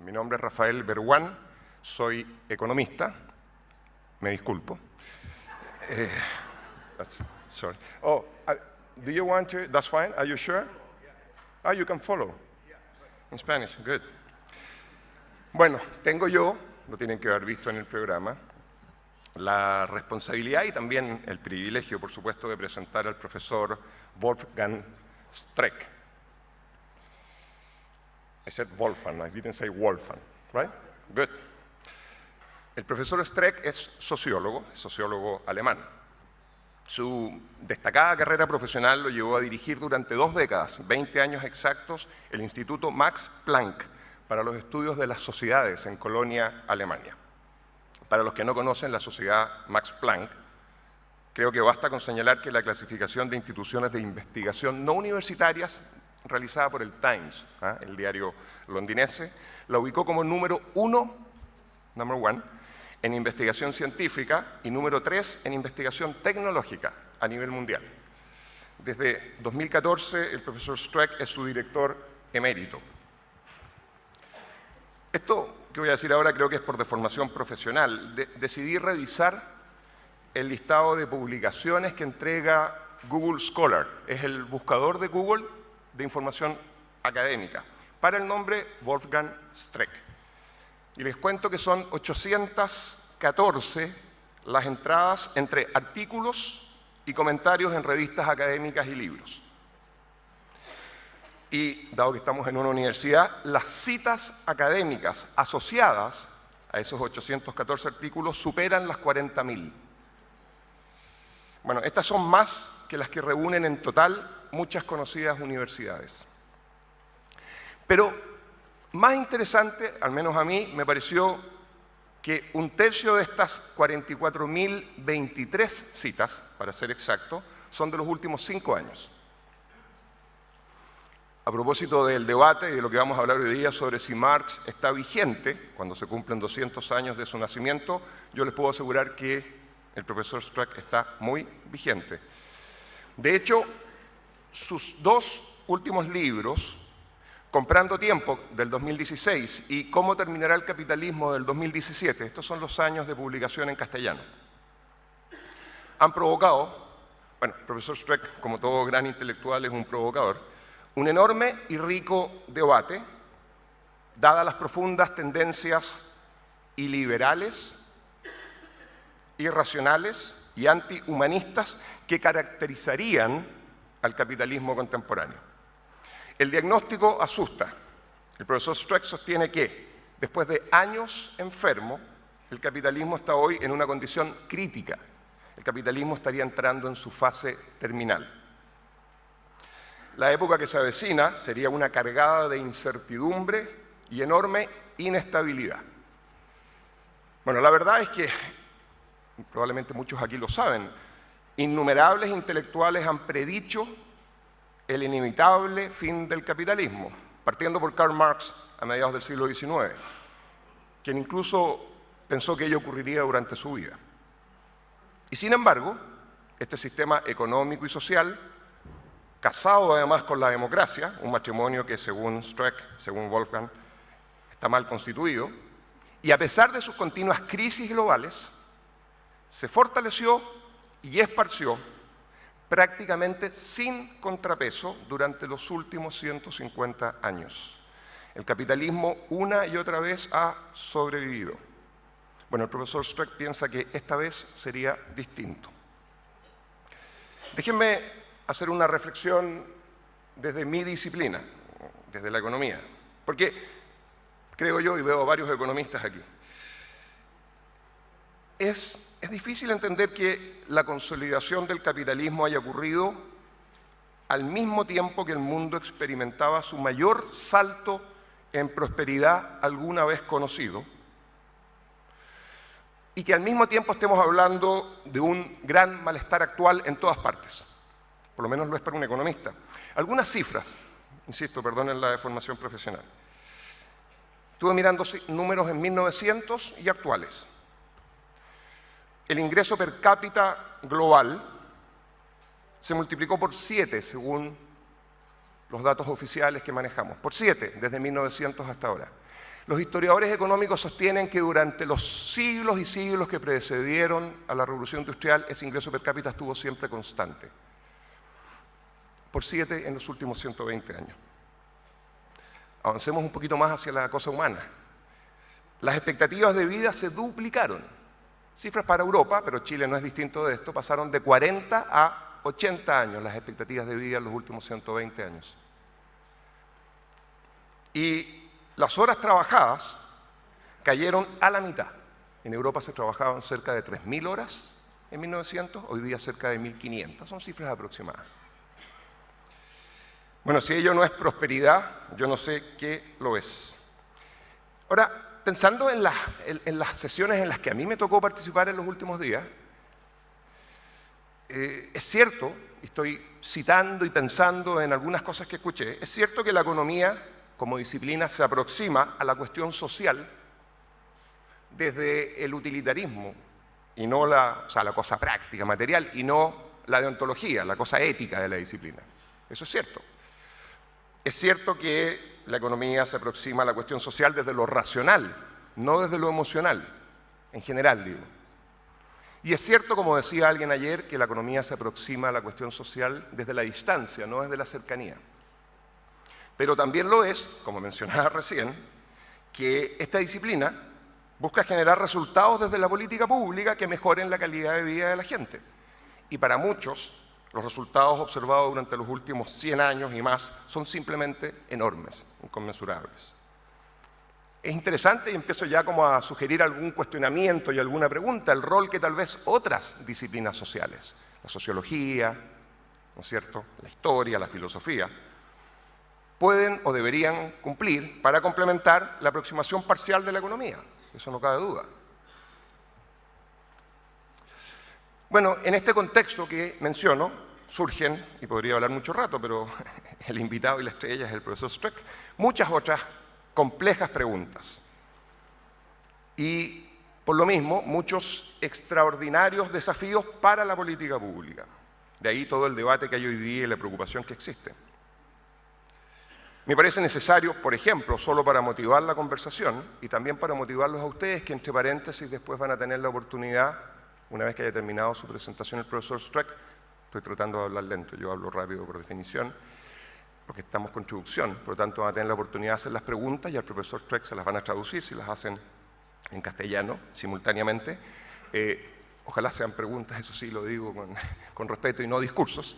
Mi nombre es Rafael Berguán, soy economista, me disculpo. Sorry. Oh, do you want to? That's fine. Are you sure? Ah, you can follow. In Spanish, good. Bueno, tengo yo, lo tienen que haber visto en el programa, la responsabilidad y también el privilegio, por supuesto, de presentar al profesor Wolfgang Streeck. I said Wolfgang, I didn't say Wolfgang, right? Good. El profesor Streeck es sociólogo alemán. Su destacada carrera profesional lo llevó a dirigir durante 2 décadas, 20 años exactos, el Instituto Max Planck para los estudios de las sociedades en Colonia, Alemania. Para los que no conocen la sociedad Max Planck, creo que basta con señalar que la clasificación de instituciones de investigación no universitarias realizada por el Times, el diario londinense, la ubicó como número 1, number 1, en investigación científica y número 3 en investigación tecnológica a nivel mundial. Desde 2014, el profesor Streeck es su director emérito. Esto que voy a decir ahora creo que es por deformación profesional. Decidí revisar el listado de publicaciones que entrega Google Scholar. Es el buscador de Google de información académica, para el nombre Wolfgang Streeck. Y les cuento que son 814 las entradas entre artículos y comentarios en revistas académicas y libros. Y, dado que estamos en una universidad, las citas académicas asociadas a esos 814 artículos superan las 40.000. Bueno, estas son más que las que reúnen en total muchas conocidas universidades. Pero más interesante, al menos a mí, me pareció que 1/3 de estas 44.023 citas, para ser exacto, son de los últimos 5 años. A propósito del debate y de lo que vamos a hablar hoy día sobre si Marx está vigente, cuando se cumplen 200 años de su nacimiento, yo les puedo asegurar que el profesor Streeck está muy vigente. De hecho, sus 2 últimos libros, Comprando Tiempo, del 2016, y Cómo terminará el capitalismo, del 2017, estos son los años de publicación en castellano, han provocado, bueno, el profesor Streeck, como todo gran intelectual, es un provocador, un enorme y rico debate, dadas las profundas tendencias iliberales, irracionales y antihumanistas que caracterizarían al capitalismo contemporáneo. El diagnóstico asusta. El profesor Streeck sostiene que, después de años enfermo, el capitalismo está hoy en una condición crítica. El capitalismo estaría entrando en su fase terminal. La época que se avecina sería una cargada de incertidumbre y enorme inestabilidad. Bueno, la verdad es que, probablemente muchos aquí lo saben, innumerables intelectuales han predicho el inevitable fin del capitalismo, partiendo por Karl Marx a mediados del siglo XIX, quien incluso pensó que ello ocurriría durante su vida. Y sin embargo, este sistema económico y social, casado además con la democracia, un matrimonio que según Streeck, según Wolfgang, está mal constituido, y a pesar de sus continuas crisis globales, se fortaleció y esparció prácticamente sin contrapeso durante los últimos 150 años. El capitalismo una y otra vez ha sobrevivido. Bueno, el profesor Streeck piensa que esta vez sería distinto. Déjenme hacer una reflexión desde mi disciplina, desde la economía, porque creo yo, y veo a varios economistas aquí, es difícil entender que la consolidación del capitalismo haya ocurrido al mismo tiempo que el mundo experimentaba su mayor salto en prosperidad alguna vez conocido, y que al mismo tiempo estemos hablando de un gran malestar actual en todas partes. Por lo menos lo es para un economista. Algunas cifras, insisto, perdonen la deformación profesional. Estuve mirando números en 1900 y actuales. El ingreso per cápita global se multiplicó por 7 según los datos oficiales que manejamos, por 7 desde 1900 hasta ahora. Los historiadores económicos sostienen que durante los siglos y siglos que precedieron a la Revolución Industrial, ese ingreso per cápita estuvo siempre constante, por 7 en los últimos 120 años. Avancemos un poquito más hacia la cosa humana. Las expectativas de vida se duplicaron. Cifras para Europa, pero Chile no es distinto de esto, pasaron de 40 a 80 años las expectativas de vida en los últimos 120 años. Y las horas trabajadas cayeron a la mitad. En Europa se trabajaban cerca de 3.000 horas en 1900, hoy día cerca de 1.500, son cifras aproximadas. Bueno, si ello no es prosperidad, yo no sé qué lo es. Ahora, pensando en las sesiones en las que a mí me tocó participar en los últimos días, es cierto, estoy citando y pensando en algunas cosas que escuché, es cierto que la economía como disciplina se aproxima a la cuestión social desde el utilitarismo y no la cosa práctica, material, y no la deontología, la cosa ética de la disciplina. Eso es cierto. Es cierto que la economía se aproxima a la cuestión social desde lo racional, no desde lo emocional, en general digo. Y es cierto, como decía alguien ayer, que la economía se aproxima a la cuestión social desde la distancia, no desde la cercanía. Pero también lo es, como mencionaba recién, que esta disciplina busca generar resultados desde la política pública que mejoren la calidad de vida de la gente. Y para muchos, los resultados observados durante los últimos 100 años y más son simplemente enormes, inconmensurables. Es interesante, y empiezo ya como a sugerir algún cuestionamiento y alguna pregunta, el rol que tal vez otras disciplinas sociales, la sociología, ¿no es cierto?, la historia, la filosofía, pueden o deberían cumplir para complementar la aproximación parcial de la economía. Eso no cabe duda. Bueno, en este contexto que menciono, surgen, y podría hablar mucho rato, pero el invitado y la estrella es el profesor Streck, muchas otras complejas preguntas. Y, por lo mismo, muchos extraordinarios desafíos para la política pública. De ahí todo el debate que hay hoy día y la preocupación que existe. Me parece necesario, por ejemplo, solo para motivar la conversación y también para motivarlos a ustedes, que entre paréntesis después van a tener la oportunidad, una vez que haya terminado su presentación el profesor Streck, estoy tratando de hablar lento, yo hablo rápido por definición, porque estamos con traducción, por lo tanto van a tener la oportunidad de hacer las preguntas y al profesor Streck se las van a traducir si las hacen en castellano simultáneamente. Ojalá sean preguntas, eso sí lo digo con respeto y no discursos,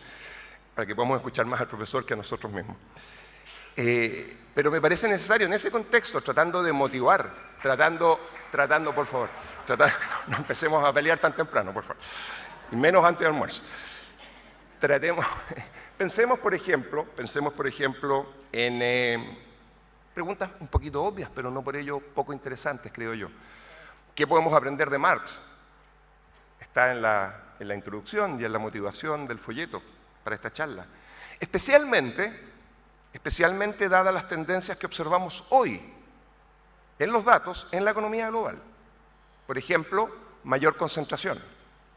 para que podamos escuchar más al profesor que a nosotros mismos. Pero me parece necesario en ese contexto, tratando de motivar, tratando, por favor, no empecemos a pelear tan temprano, por favor, y menos antes del almuerzo. Pensemos, por ejemplo, en preguntas un poquito obvias, pero no por ello poco interesantes, creo yo. ¿Qué podemos aprender de Marx? Está en la introducción y en la motivación del folleto para esta charla. Especialmente dadas las tendencias que observamos hoy en los datos en la economía global. Por ejemplo, mayor concentración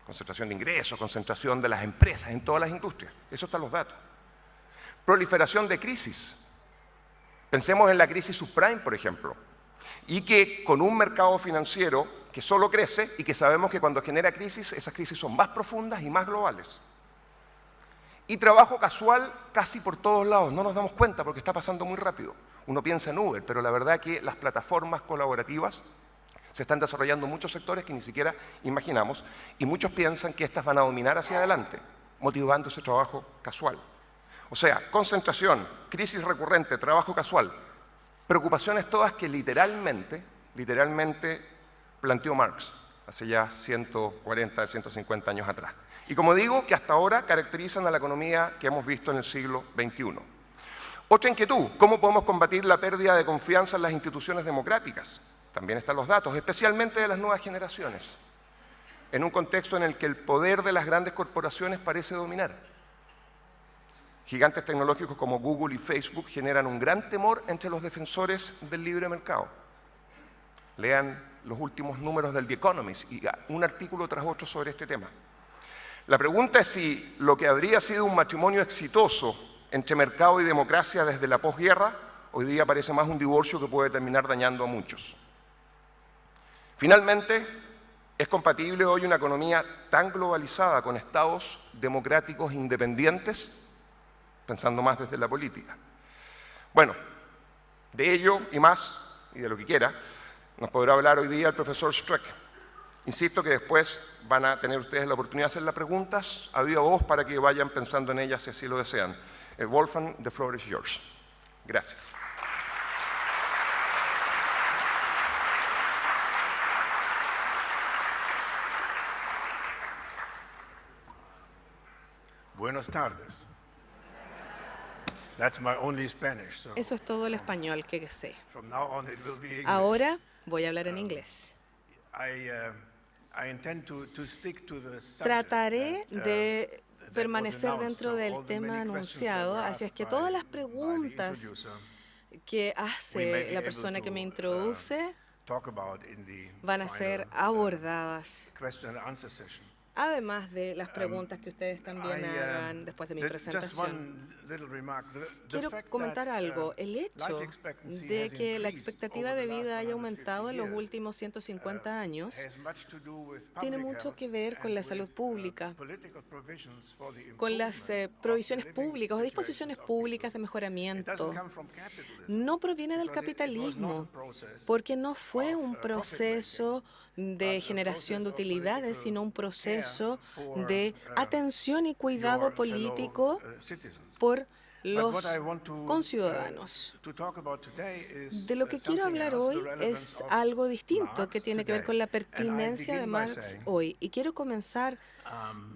de ingresos, concentración de las empresas en todas las industrias. Eso está en los datos. Proliferación de crisis. Pensemos en la crisis subprime, por ejemplo, y que con un mercado financiero que solo crece y que sabemos que cuando genera crisis, esas crisis son más profundas y más globales. Y trabajo casual casi por todos lados, no nos damos cuenta porque está pasando muy rápido. Uno piensa en Uber, pero la verdad es que las plataformas colaborativas se están desarrollando en muchos sectores que ni siquiera imaginamos y muchos piensan que estas van a dominar hacia adelante, motivando ese trabajo casual. O sea, concentración, crisis recurrente, trabajo casual, preocupaciones todas que literalmente planteó Marx hace ya 140, 150 años atrás. Y como digo, que hasta ahora caracterizan a la economía que hemos visto en el siglo XXI. Otra inquietud, ¿cómo podemos combatir la pérdida de confianza en las instituciones democráticas? También están los datos, especialmente de las nuevas generaciones, en un contexto en el que el poder de las grandes corporaciones parece dominar. Gigantes tecnológicos como Google y Facebook generan un gran temor entre los defensores del libre mercado. Lean los últimos números del The Economist y un artículo tras otro sobre este tema. La pregunta es si lo que habría sido un matrimonio exitoso entre mercado y democracia desde la posguerra hoy día parece más un divorcio que puede terminar dañando a muchos. Finalmente, ¿es compatible hoy una economía tan globalizada con estados democráticos independientes? Pensando más desde la política. Bueno, de ello y más, y de lo que quiera, nos podrá hablar hoy día el profesor Streck. Insisto que después van a tener ustedes la oportunidad de hacerle preguntas a viva voz para que vayan pensando en ellas si así lo desean. Wolfgang, the floor is yours. Gracias. Buenas tardes. That's my only Spanish, so Eso es todo el español que sé. from now on it will be English. Ahora voy a hablar en inglés. I intend to stick to the subject Trataré that, de that was permanecer announced. dentro So del all the tema many questions that anunciado, were así es asked que by todas las the preguntas introducer, que we may hace be la able persona que me to, introduce talk about in the van a ser final, abordadas, question and answer session. además de las preguntas que ustedes también hagan después de mi Just presentación. one little remark. The Quiero fact comentar that, algo. El hecho life expectancy de has que la increased expectativa over de the last vida haya 150 aumentado en los years, últimos 150 años has much to do with tiene public mucho health que ver con and la salud with, pública, political provisions for the con las improvement of provisiones the living públicas o disposiciones situations of people. públicas de It mejoramiento. doesn't come from capitalism, No proviene del because it was not capitalismo, a process porque no fue of, un profit proceso making, de but a generación de process of utilidades, political sino un care proceso for, de atención y cuidado your fellow, político citizens. por But los what I want to, conciudadanos. to talk about today is, De lo que quiero something hablar else, hoy the relevance es of algo distinto Marx que tiene que ver today. con la And I pertinencia de begin by Marx saying, hoy. Y quiero comenzar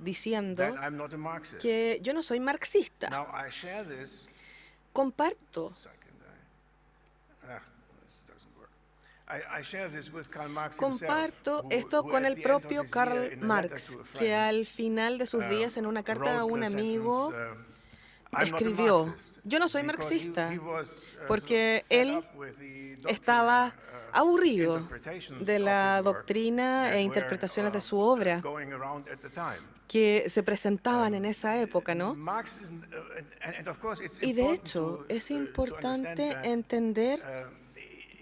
diciendo that I'm not a Marxist. que yo no soy marxista. Now I share this. Comparto This doesn't work. I share this with Karl Marx Comparto himself, esto who con at el the end of propio his year, Karl in a letter Marx, to a que friend, al final de sus días en una carta a un wrote the amigo sentence, I'm not a escribió, Marxist, yo no soy because marxista, he was, porque fed él up with the estaba doctrine, aburrido interpretations de of la his work doctrina that e were, interpretaciones de su obra going around at the time. que se presentaban en esa época, ¿no? Marx isn't, and of course it's Y de important hecho to, es to importante understand that, entender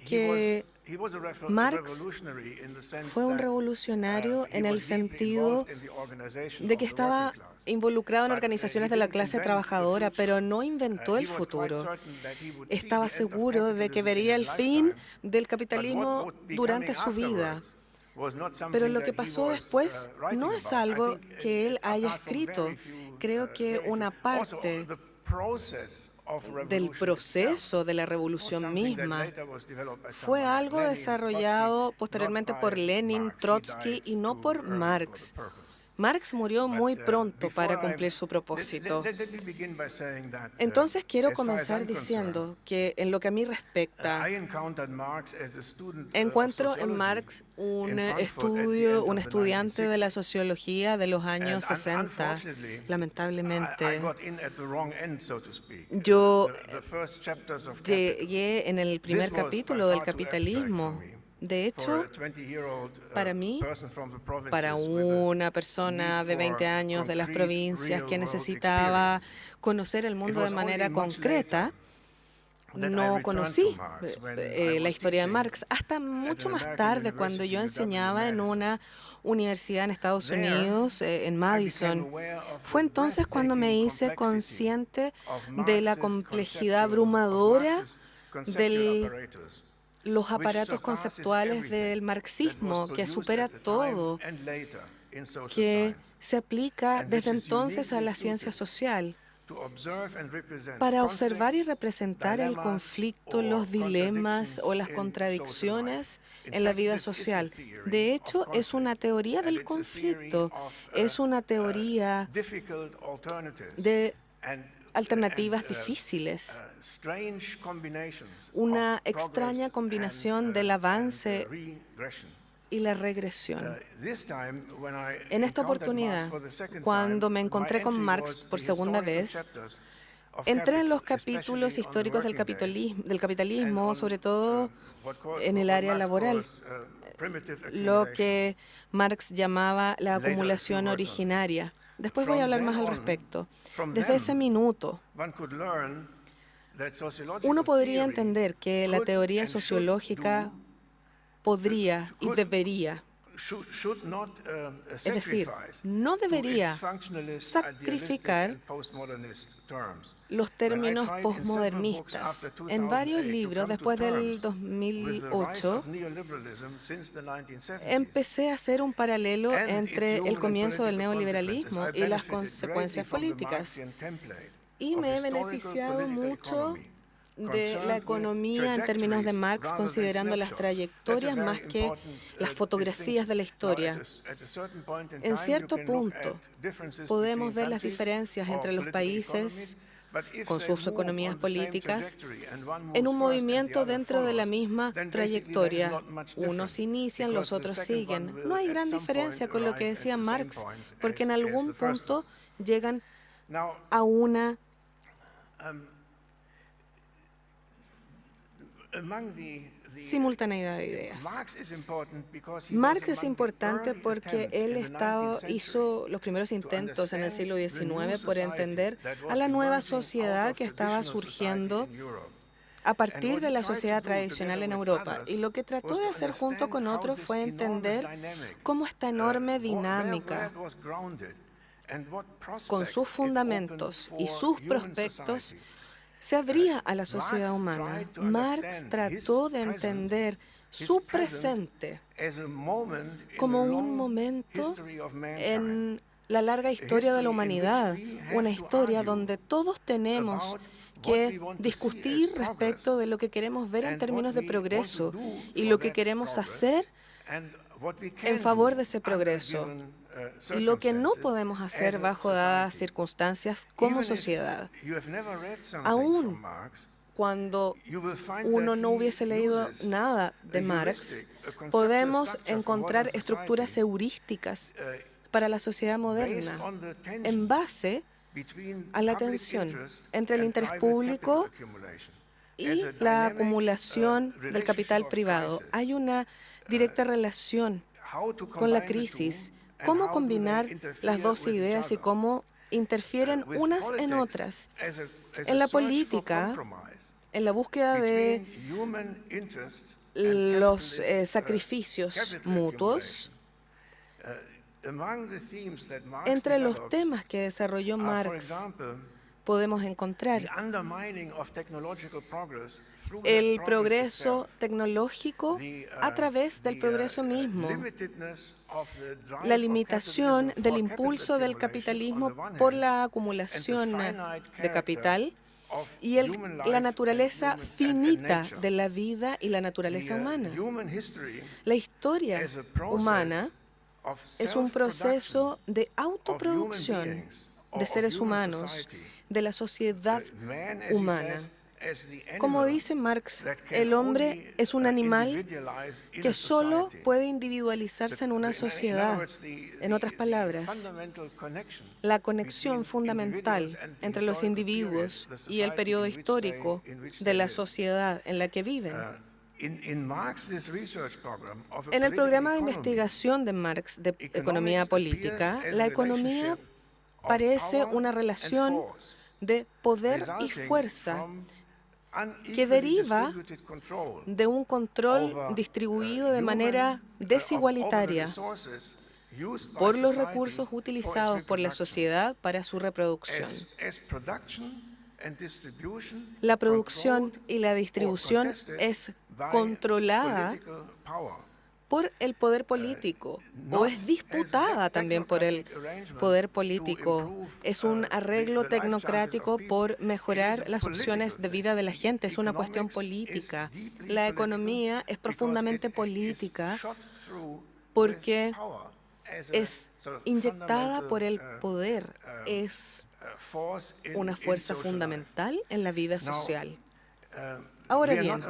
que he was a Marx revolutionary in the sense fue un that, revolucionario he en el was deeply sentido involved in the organization de of que the estaba working class. involucrado en But, organizaciones he de la didn't clase invent the trabajadora, future. pero no inventó el He was quite futuro. certain that he would see Estaba the end of seguro de que capitalism vería in el his fin lifetime, del but capitalismo what would be durante coming su vida. afterwards was not something Pero lo that que he pasó was, después writing no es about. I algo think, que él haya apart from escrito. very few, Creo que very few- una also, parte the process of del revolution itself proceso de la was revolución something that misma later was developed by fue someone like algo Lenin, desarrollado Trotsky, posteriormente not por by Lenin, Marx. He Trotsky died y no too por early for the Marx. purpose. Marx murió But, muy pronto para before I- cumplir su propósito. let me begin by saying that, Entonces quiero as far as comenzar I'm concerned, diciendo que en lo que a mí respecta, I encountered Marx as a student, of encuentro en sociology Marx un in Frankfurt at the end un of the estudiante de la 1960s. sociología de los años And 60. unfortunately, I Lamentablemente, got in at the wrong end, so to speak. yo The first chapters of Capital. llegué en el primer This was capítulo by del far too abstract capitalismo. for me. De For hecho, a 20-year-old, para mí, person from the provinces para with a una persona need de for 20 años de las concrete, provincias que real-world necesitaba experience. conocer el It mundo de was manera only much concreta, later that I no returned conocí to Marx when I la was historia de teaching Marx hasta at mucho an más American tarde, cuando yo university, UW enseñaba en Madison. una universidad en Estados There, Unidos, en I Madison. became aware of Fue the entonces cuando me breathtaking hice complexity consciente of de la Marx's complejidad conceptual- of abrumadora Marx's conceptual de apparatus, los which aparatos surpasses conceptuales everything del that marxismo, was que produced supera at the time todo, and later in social que science, se aplica and desde which is entonces a uniquely la ciencia suited social, to observe and represent para observar y conflicts, representar el dilemmas, conflicto, or los dilemas o las contradictions in contradicciones social life. In en la fact, vida this is a social. theory De of hecho, es una conflict, teoría and del it's a theory conflicto, of, es una teoría difficult alternatives de and alternativas difíciles, strange combinations una of extraña progress combinación and, del avance regression. y la regresión. This time, when I En esta encountered oportunidad, Marx for the second cuando time, me my encontré con entry Marx was por the segunda historical vez, chapters of entré en los Capital, capítulos especially on the históricos del working day, capitalismo, and sobre on, todo en el what área Marx laboral, calls, primitive lo accumulation. que Marx llamaba la Later, a few acumulación words on this. originaria. Después voy a From hablar then más al on, respecto. from Desde them, ese minuto, one could learn Uno podría entender que la teoría sociológica podría y debería, es decir, no debería sacrificar los términos postmodernistas. En varios libros, después del 2008, empecé a hacer un paralelo entre el comienzo del neoliberalismo y las consecuencias políticas. Y me he beneficiado mucho de la economía en términos de Marx, considerando las trayectorias más que las fotografías de la historia. En cierto punto, podemos ver las diferencias entre los países con sus economías políticas en un movimiento dentro de la misma trayectoria. Unos inician, los otros siguen. No hay gran diferencia con lo que decía Marx, porque en algún punto llegan a una simultaneidad de ideas. Marx es importante porque él hizo los primeros intentos en el siglo XIX por entender a la nueva sociedad que estaba surgiendo a partir de la sociedad tradicional en Europa. Y lo que trató de hacer junto con otros fue entender cómo esta enorme dinámica, con sus fundamentos y sus prospectos, se abría a la sociedad humana. Marx trató de entender su presente como un momento en la larga historia de la humanidad, una historia donde todos tenemos que discutir respecto de lo que queremos ver en términos de progreso y lo que queremos hacer en favor de ese progreso y lo que no podemos hacer bajo dadas circunstancias como sociedad. Aún cuando uno no hubiese leído nada de Marx, podemos encontrar estructuras heurísticas para la sociedad moderna en base a la tensión entre el interés público y la acumulación del capital privado. Hay una directa relación con la crisis. ¿Cómo combinar las dos ideas y cómo interfieren unas en otras? En la política, en la búsqueda de los sacrificios mutuos, entre los temas que desarrolló Marx, podemos encontrar el progreso tecnológico a través del progreso mismo, la limitación del impulso del capitalismo por la acumulación de capital y la naturaleza finita de la vida y la naturaleza humana. La historia humana es un proceso de autoproducción de seres humanos, de la sociedad humana. Como dice Marx, el hombre es un animal que solo puede individualizarse en una sociedad. En otras palabras, la conexión fundamental entre los individuos y el periodo histórico de la sociedad en la que viven. En el programa de investigación de Marx de economía política, la economía parece una relación de poder y fuerza que deriva de un control distribuido de manera desigualitaria por los recursos utilizados por la sociedad para su reproducción. La producción y la distribución es controlada por el poder político o es disputada también por el poder político. Es un arreglo tecnocrático por mejorar las opciones de vida de la gente. Es una cuestión política. La economía es profundamente política porque es inyectada por el poder. Es una fuerza fundamental en la vida social. Ahora bien,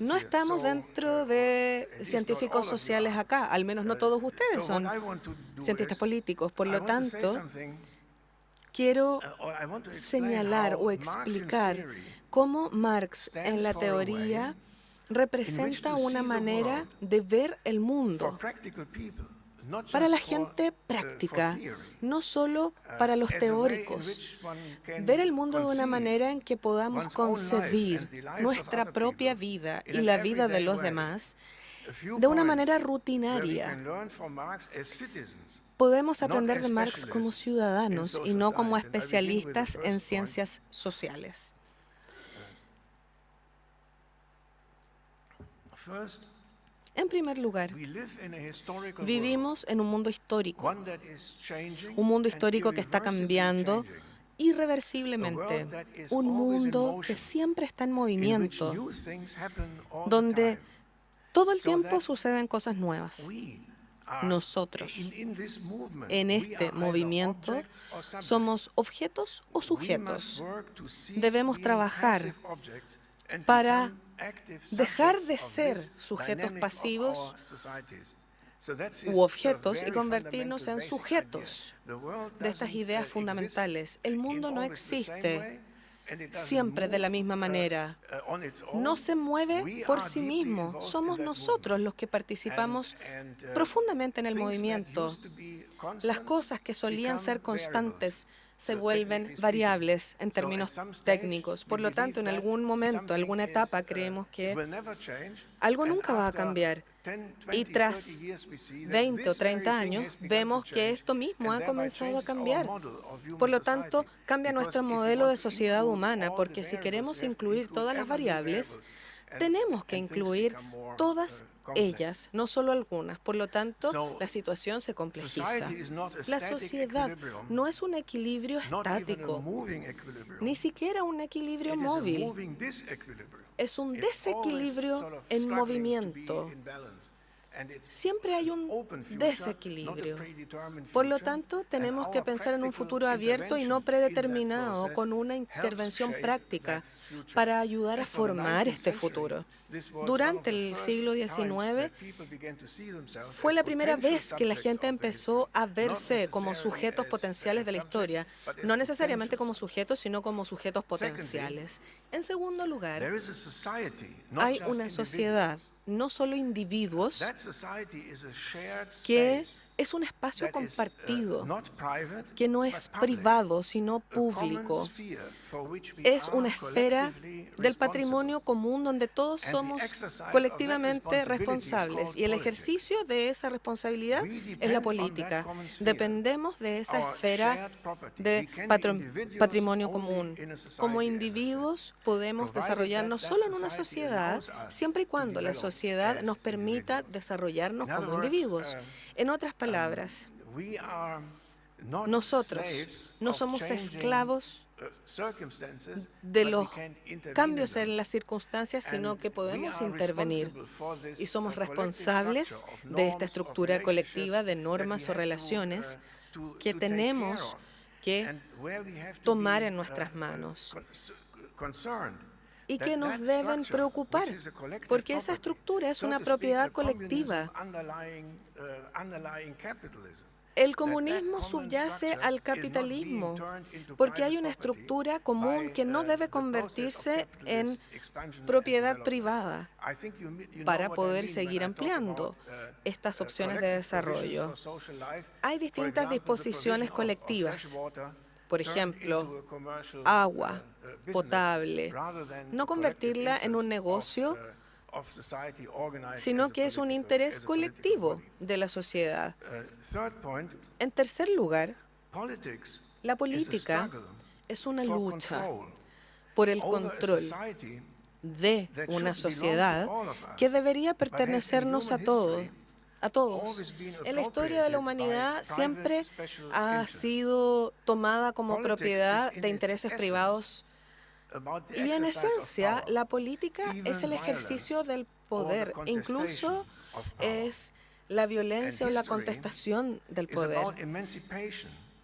no estamos dentro de científicos sociales acá, al menos no todos ustedes son cientistas políticos. Por lo tanto, quiero señalar o explicar cómo Marx en la teoría representa una manera de ver el mundo para la gente práctica, no solo para los teóricos. Ver el mundo de una manera en que podamos concebir nuestra propia vida y la vida de los demás de una manera rutinaria. Podemos aprender de Marx como ciudadanos y no como especialistas en ciencias sociales. En primer lugar, vivimos en un mundo histórico que está cambiando irreversiblemente, un mundo que siempre está en movimiento, donde todo el tiempo suceden cosas nuevas. Nosotros, en este movimiento, somos objetos o sujetos. Debemos trabajar para dejar de ser sujetos pasivos u objetos y convertirnos en sujetos de estas ideas fundamentales. El mundo no existe siempre de la misma manera. No se mueve por sí mismo. Somos nosotros los que participamos profundamente en el movimiento. Las cosas que solían ser constantes se vuelven variables en términos técnicos. Por lo tanto, en algún momento, alguna etapa, creemos que algo nunca va a cambiar. Y tras 20 o 30 años, vemos que esto mismo ha comenzado a cambiar. Por lo tanto, cambia nuestro modelo de sociedad humana, porque si queremos incluir todas las variables, tenemos que incluir todas ellas, no solo algunas. Por lo tanto, la situación se complejiza. La sociedad no es un equilibrio estático, ni siquiera un equilibrio móvil. Es un desequilibrio en movimiento. Siempre hay un desequilibrio. Por lo tanto, tenemos que pensar en un futuro abierto y no predeterminado, con una intervención práctica para ayudar a formar este futuro. Durante el siglo XIX fue la primera vez que la gente empezó a verse como sujetos potenciales de la historia, no necesariamente como sujetos, sino como sujetos potenciales. En segundo lugar, hay una sociedad, no solo individuos, que es un espacio compartido, que no es privado, sino público. Es una esfera del patrimonio común donde todos somos colectivamente responsables, y el ejercicio de esa responsabilidad es la política. Dependemos de esa esfera de patrimonio común. Como individuos podemos desarrollarnos solo en una sociedad, siempre y cuando la sociedad nos permita desarrollarnos como individuos. En otras palabras, nosotros no somos esclavos de los cambios en las circunstancias, sino que podemos intervenir y somos responsables de esta estructura colectiva de normas o relaciones que tenemos que tomar en nuestras manos y que nos deben preocupar, porque esa estructura es una propiedad colectiva. El comunismo subyace al capitalismo porque hay una estructura común que no debe convertirse en propiedad privada para poder seguir ampliando estas opciones de desarrollo. Hay distintas disposiciones colectivas. Por ejemplo, agua potable, no convertirla en un negocio, sino que es un interés colectivo de la sociedad. En tercer lugar, la política es una lucha por el control de una sociedad que debería pertenecernos a todos. En la historia de la humanidad siempre ha sido tomada como propiedad de intereses privados, y en esencia la política es el ejercicio del poder, incluso es la violencia o la contestación del poder.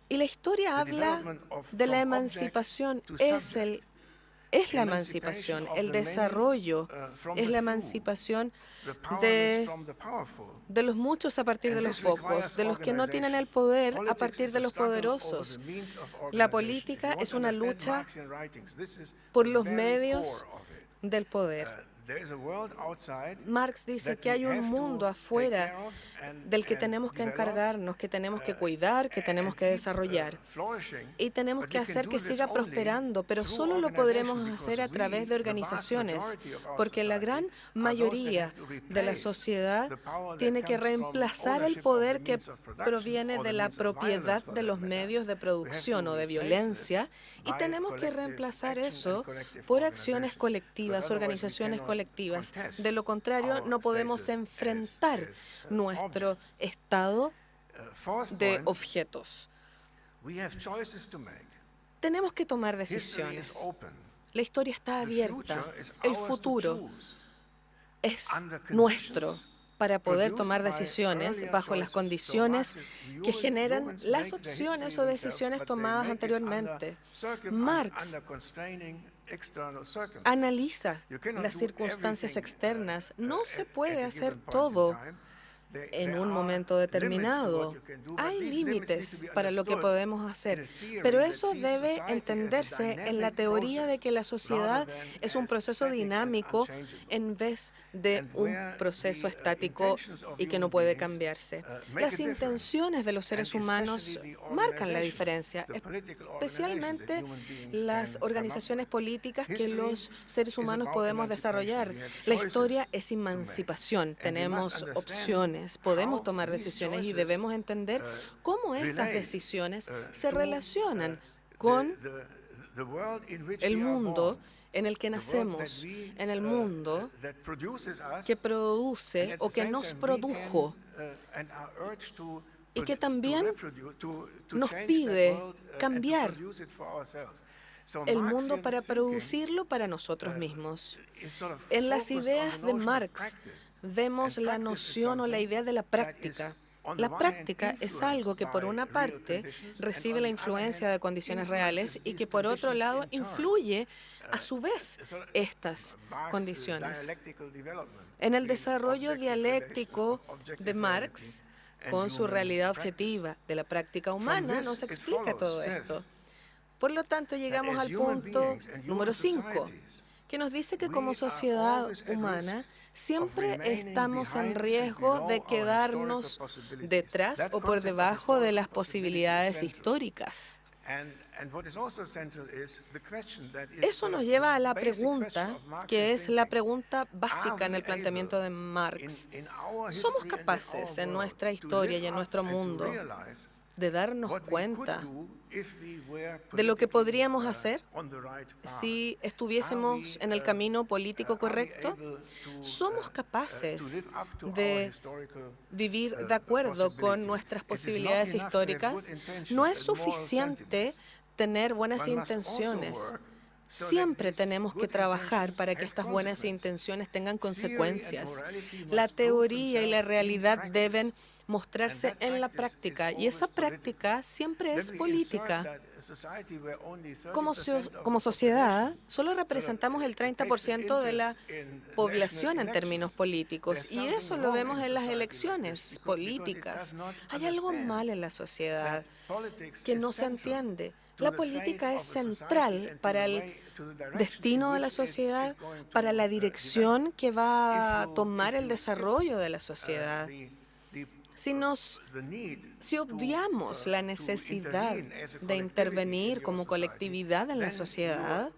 Y la historia habla de la emancipación, es la emancipación, el desarrollo, es la emancipación de los muchos a partir de los pocos, de los que no tienen el poder a partir de los poderosos. La política es una lucha por los medios del poder. Marx dice que hay un mundo afuera del que tenemos que encargarnos, que tenemos que cuidar, que tenemos que desarrollar y tenemos que hacer que siga prosperando, pero solo lo podremos hacer a través de organizaciones, porque la gran mayoría de la sociedad tiene que reemplazar el poder que proviene de la propiedad de los medios de producción o de violencia, y tenemos que reemplazar eso por acciones colectivas, organizaciones colectivas. De lo contrario, no podemos enfrentar nuestro estado de objetos. Tenemos que tomar decisiones. La historia está abierta. El futuro es nuestro para poder tomar decisiones bajo las condiciones que generan las opciones o decisiones tomadas anteriormente. Marx analiza las circunstancias externas. No se puede hacer todo en un momento determinado. Hay límites para lo que podemos hacer, pero eso debe entenderse en la teoría de que la sociedad es un proceso dinámico en vez de un proceso estático y que no puede cambiarse. Las intenciones de los seres humanos marcan la diferencia, especialmente las organizaciones políticas que los seres humanos podemos desarrollar. La historia es emancipación, tenemos opciones. Podemos tomar decisiones y debemos entender cómo estas decisiones se relacionan con el mundo en el que nacemos, en el mundo que produce o que nos produjo y que también nos pide cambiar el mundo para producirlo para nosotros mismos. En las ideas de Marx vemos la noción o la idea de la práctica. La práctica es algo que por una parte recibe la influencia de condiciones reales y que por otro lado influye a su vez estas condiciones. En el desarrollo dialéctico de Marx, con su realidad objetiva de la práctica humana, nos explica todo esto. Por lo tanto, llegamos al punto número 5, que nos dice que como sociedad humana siempre estamos en riesgo de quedarnos detrás o por debajo de las posibilidades históricas. Eso nos lleva a la pregunta, que es la pregunta básica en el planteamiento de Marx. ¿Somos capaces en nuestra historia y en nuestro mundo de darnos cuenta de lo que podríamos hacer si estuviésemos en el camino político correcto? ¿Somos capaces de vivir de acuerdo con nuestras posibilidades históricas? No es suficiente tener buenas intenciones. Siempre tenemos que trabajar para que estas buenas intenciones tengan consecuencias. La teoría y la realidad deben mostrarse en la práctica, y esa práctica siempre es política. Como sociedad, solo representamos el 30% de la población en términos políticos, y eso lo vemos en las elecciones políticas. Hay algo mal en la sociedad que no se entiende. La política es central para el destino de la sociedad, para la dirección que va a tomar el desarrollo de la sociedad. Si obviamos la necesidad de intervenir como colectividad en la sociedad,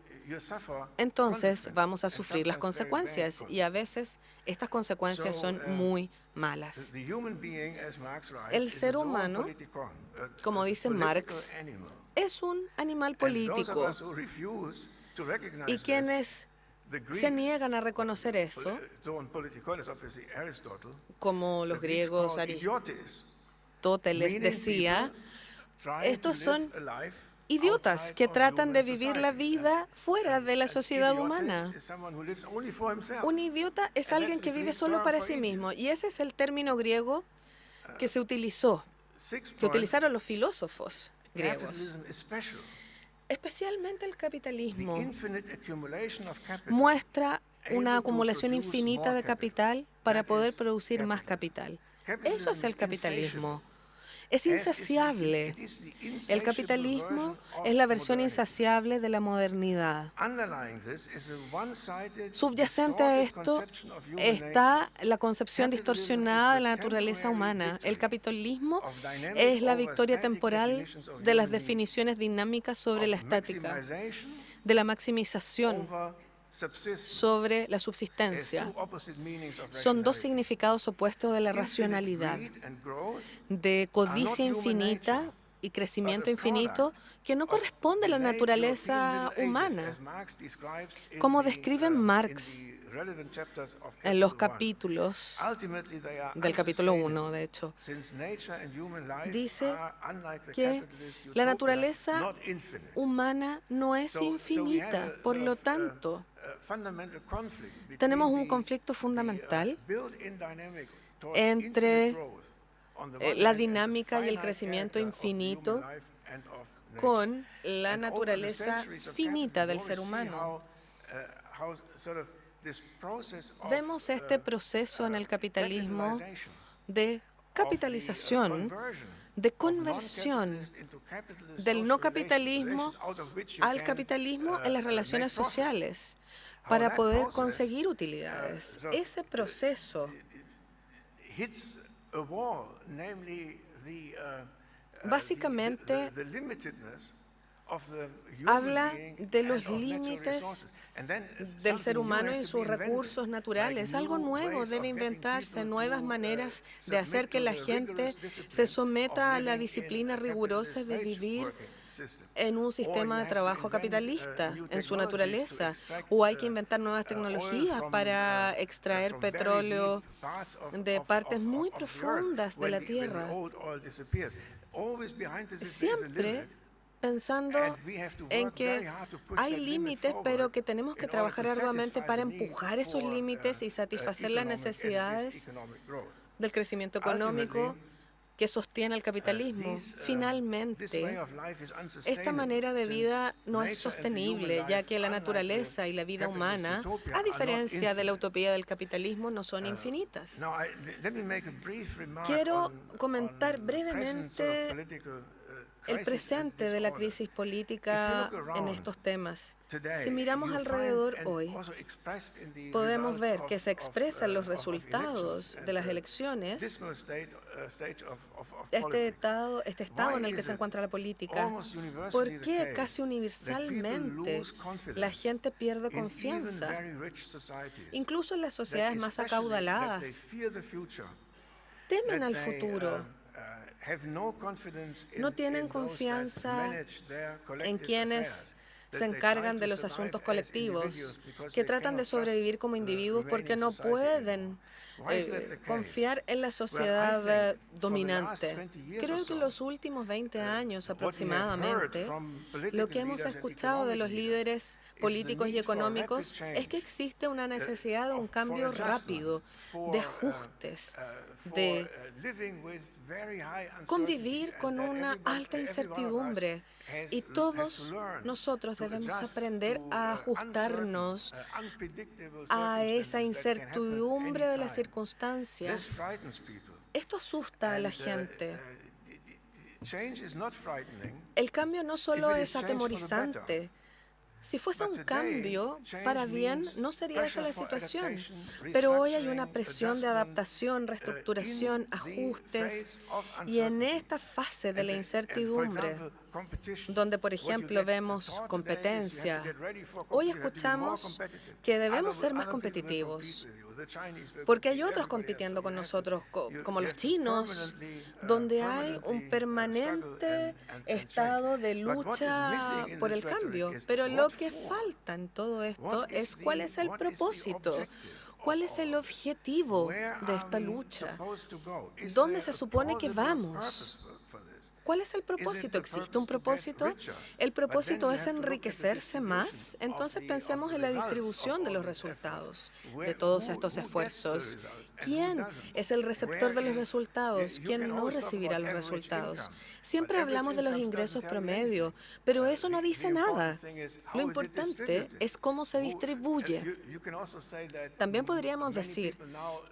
entonces vamos a sufrir las consecuencias, y a veces estas consecuencias son muy malas. El ser humano, como dice Marx, es un animal político, y quienes se niegan a reconocer eso, como los griegos, Aristóteles decía, estos son idiotas que tratan de vivir la vida fuera de la sociedad humana. Un idiota es alguien que vive solo para sí mismo, y ese es el término griego que se utilizó, que utilizaron los filósofos griegos. Especialmente el capitalismo muestra una acumulación infinita de capital para poder producir más capital. Eso es el capitalismo. Es insaciable. El capitalismo es la versión insaciable de la modernidad. Subyacente a esto está la concepción distorsionada de la naturaleza humana. El capitalismo es la victoria temporal de las definiciones dinámicas sobre la estática, de la maximización sobre la subsistencia. Son dos significados opuestos de la racionalidad, de codicia infinita y crecimiento infinito, que no corresponde a la naturaleza humana. Como describe Marx en los capítulos del capítulo 1, de hecho, dice que la naturaleza humana no es infinita, por lo tanto, tenemos un conflicto fundamental entre la dinámica y el crecimiento infinito con la naturaleza finita del ser humano. Vemos este proceso en el capitalismo de capitalización, de conversión del no capitalismo al capitalismo en las relaciones sociales para poder conseguir utilidades. Ese proceso básicamente habla de los límites del ser humano y sus recursos naturales. Algo nuevo debe inventarse, nuevas maneras de hacer que la gente se someta a la disciplina rigurosa de vivir en un sistema de trabajo capitalista, en su naturaleza, o hay que inventar nuevas tecnologías para extraer petróleo de partes muy profundas de la tierra. Siempre pensando en que hay límites, pero que tenemos que trabajar arduamente para empujar esos límites y satisfacer las necesidades del crecimiento económico que sostiene el capitalismo. Finalmente, esta manera de vida no es sostenible, ya que la naturaleza y la vida humana, a diferencia de la utopía del capitalismo, no son infinitas. Quiero comentar brevemente el presente de la crisis política en estos temas. Si miramos alrededor hoy, podemos ver que se expresan los resultados de las elecciones, este estado en el que se encuentra la política. ¿Por qué casi universalmente la gente pierde confianza? Incluso en las sociedades más acaudaladas, temen al futuro. No tienen confianza en quienes se encargan de los asuntos colectivos, que tratan de sobrevivir como individuos porque no pueden confiar en la sociedad dominante. Creo que en los últimos 20 años aproximadamente, lo que hemos escuchado de los líderes políticos y económicos es que existe una necesidad de un cambio rápido, de ajustes, de convivir con una alta incertidumbre, y todos nosotros debemos aprender a ajustarnos a esa incertidumbre de las circunstancias. Esto asusta a la gente. El cambio no solo es atemorizante. Si fuese un cambio para bien, no sería esa la situación. Pero hoy hay una presión de adaptación, reestructuración, ajustes. Y en esta fase de la incertidumbre, donde, por ejemplo, vemos competencia, hoy escuchamos que debemos ser más competitivos, porque hay otros compitiendo con nosotros, como los chinos, donde hay un permanente estado de lucha por el cambio. Pero lo que falta en todo esto es cuál es el propósito, cuál es el objetivo de esta lucha, dónde se supone que vamos. ¿Cuál es el propósito? ¿Existe un propósito? ¿El propósito es enriquecerse más? Entonces pensemos en la distribución de los resultados de todos estos esfuerzos. ¿Quién es el receptor de los resultados? ¿Quién no recibirá los resultados? Siempre hablamos de los ingresos promedio, pero eso no dice nada. Lo importante es cómo se distribuye. También podríamos decir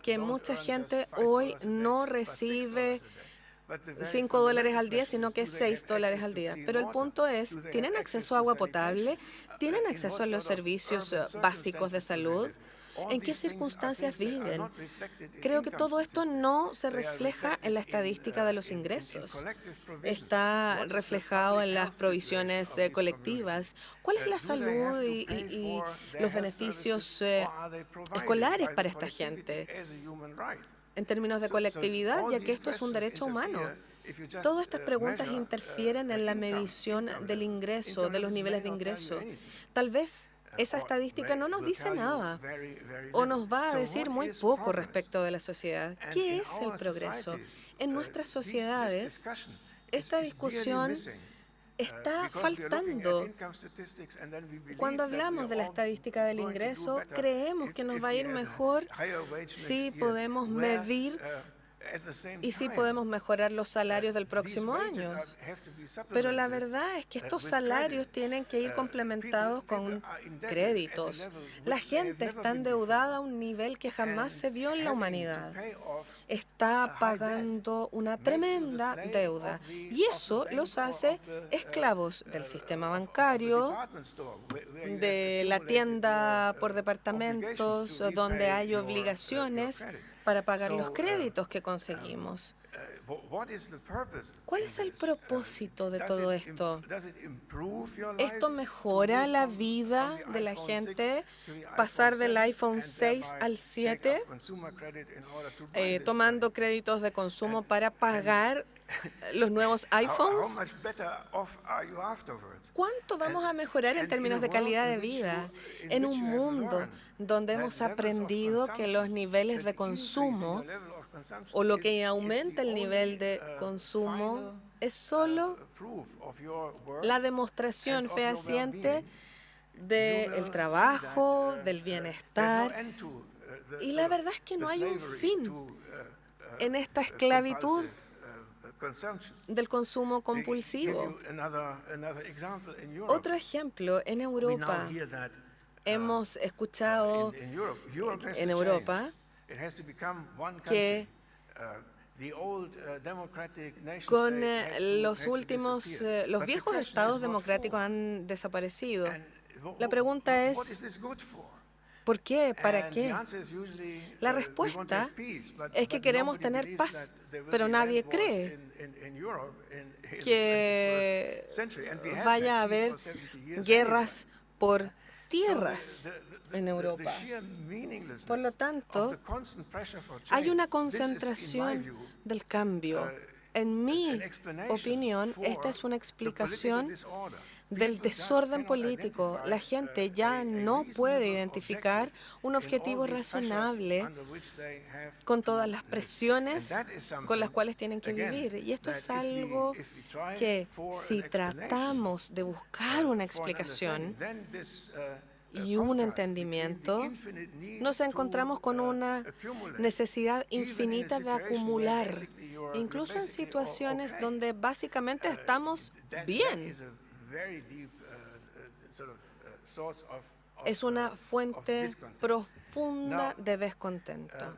que mucha gente hoy no recibe $5 al día, sino que $6 al día. Pero el punto es, ¿tienen acceso a agua potable? ¿Tienen acceso a los servicios básicos de salud? ¿En qué circunstancias viven? Creo que todo esto no se refleja en la estadística de los ingresos. Está reflejado en las provisiones colectivas. ¿Cuál es la salud y los beneficios escolares para esta gente en términos de colectividad, ya que esto es un derecho humano? Todas estas preguntas interfieren en la medición del ingreso, de los niveles de ingreso. Tal vez esa estadística no nos dice nada o nos va a decir muy poco respecto de la sociedad. ¿Qué es el progreso? En nuestras sociedades, esta discusión está faltando. Cuando hablamos de la estadística del ingreso, creemos que nos va a ir mejor si podemos medir y si podemos mejorar los salarios del próximo año. Pero la verdad es que estos salarios tienen que ir complementados con créditos. La gente está endeudada a un nivel que jamás se vio en la humanidad. Está pagando una tremenda deuda y eso los hace esclavos del sistema bancario, de la tienda por departamentos, donde hay obligaciones para pagar los créditos que conseguimos. ¿Cuál es el propósito de todo esto? ¿Esto mejora la vida de la gente? ¿Pasar del iPhone 6 al 7, tomando créditos de consumo para pagar los nuevos iPhones? ¿Cuánto vamos a mejorar en términos de calidad de vida en un mundo donde hemos aprendido que los niveles de consumo o lo que aumenta el nivel de consumo es solo la demostración fehaciente del trabajo, del bienestar? Y la verdad es que no hay un fin en esta esclavitud del consumo compulsivo. Otro ejemplo, en Europa, hemos escuchado en Europa que con los viejos estados democráticos han desaparecido. La pregunta es, ¿por qué? ¿Para qué? La respuesta es que queremos tener paz, pero nadie cree que vaya a haber guerras por tierras en Europa. Por lo tanto, hay una concentración del cambio. En mi opinión, esta es una explicación del desorden político. La gente ya no puede identificar un objetivo razonable con todas las presiones con las cuales tienen que vivir. Y esto es algo que, si tratamos de buscar una explicación y un entendimiento, nos encontramos con una necesidad infinita de acumular, incluso en situaciones donde básicamente estamos bien. Es una fuente profunda de descontento.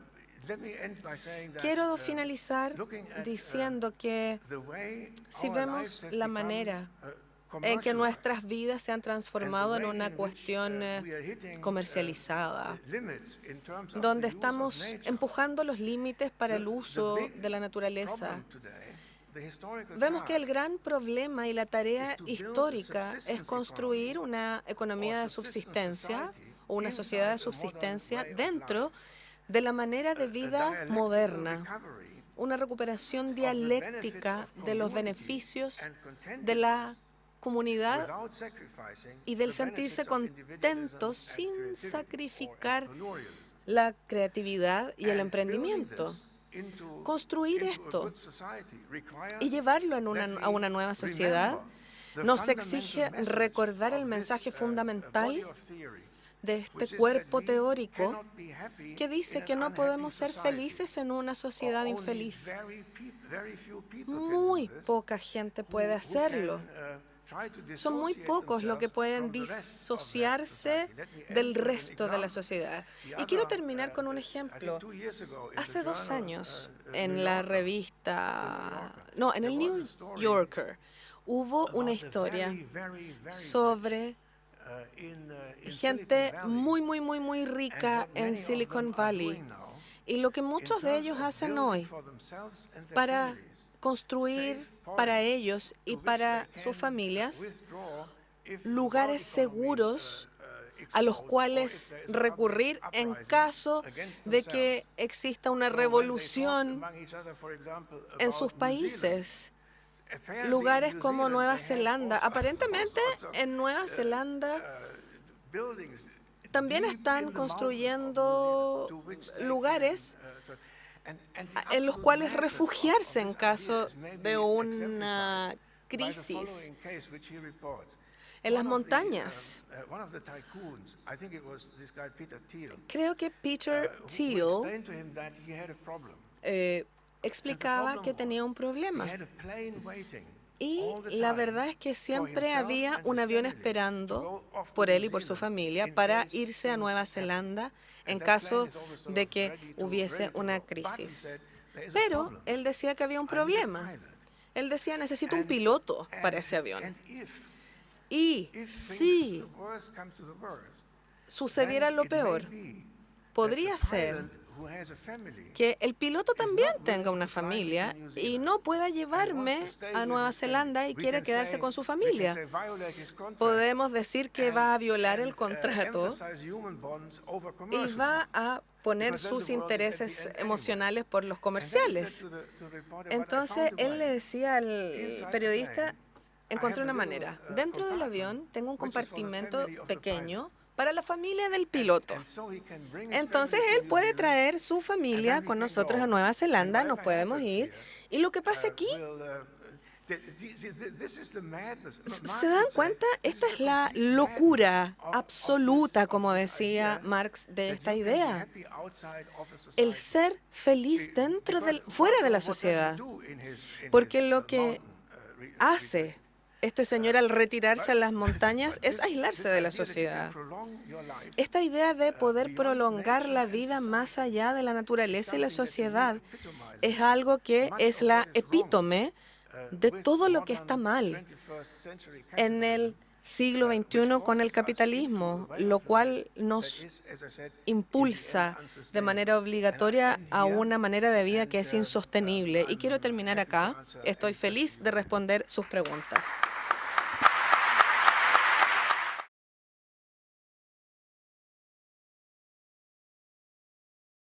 Quiero finalizar diciendo que si vemos la manera en que nuestras vidas se han transformado en una cuestión comercializada, donde estamos empujando los límites para el uso de la naturaleza, vemos que el gran problema y la tarea histórica es construir una economía de subsistencia o una sociedad de subsistencia dentro de la manera de vida moderna, una recuperación dialéctica de los beneficios de la comunidad y del sentirse contentos sin sacrificar la creatividad y el emprendimiento. Construir esto y llevarlo a una nueva sociedad nos exige recordar el mensaje fundamental de este cuerpo teórico que dice que no podemos ser felices en una sociedad infeliz. Muy poca gente puede hacerlo. Son muy pocos los que pueden disociarse del resto de la sociedad. Y quiero terminar con un ejemplo. Hace 2 años, en la revista, no, en el New Yorker, hubo una historia sobre gente muy rica en Silicon Valley. Y lo que muchos de ellos hacen hoy para construir para ellos y para sus familias lugares seguros a los cuales recurrir en caso de que exista una revolución en sus países. Lugares como Nueva Zelanda. Aparentemente, en Nueva Zelanda también están construyendo lugares en los cuales refugiarse en caso de una crisis. En las montañas. Creo que Peter Thiel explicaba que tenía un problema. Y la verdad es que siempre había un avión esperando por él y por su familia para irse a Nueva Zelanda en caso de que hubiese una crisis. Pero él decía que había un problema. Él decía, necesito un piloto para ese avión. Y si sucediera lo peor, podría ser que el piloto también tenga una familia y no pueda llevarme a Nueva Zelanda y quiere quedarse con su familia. Podemos decir que va a violar el contrato y va a poner sus intereses emocionales por los comerciales. Entonces, él le decía al periodista, encontré una manera. Dentro del avión tengo un compartimento pequeño para la familia del piloto. Entonces, él puede traer su familia con nosotros a Nueva Zelanda, nos podemos ir. Y lo que pasa aquí, ¿se dan cuenta? Esta es la locura absoluta, como decía Marx, de esta idea. El ser feliz fuera de la sociedad. Porque lo que hace este señor al retirarse a las montañas es aislarse de la sociedad. Esta idea de poder prolongar la vida más allá de la naturaleza y la sociedad es algo que es la epítome de todo lo que está mal en el siglo XXI con el capitalismo, lo cual nos impulsa de manera obligatoria a una manera de vida que es insostenible. Y quiero terminar acá. Estoy feliz de responder sus preguntas.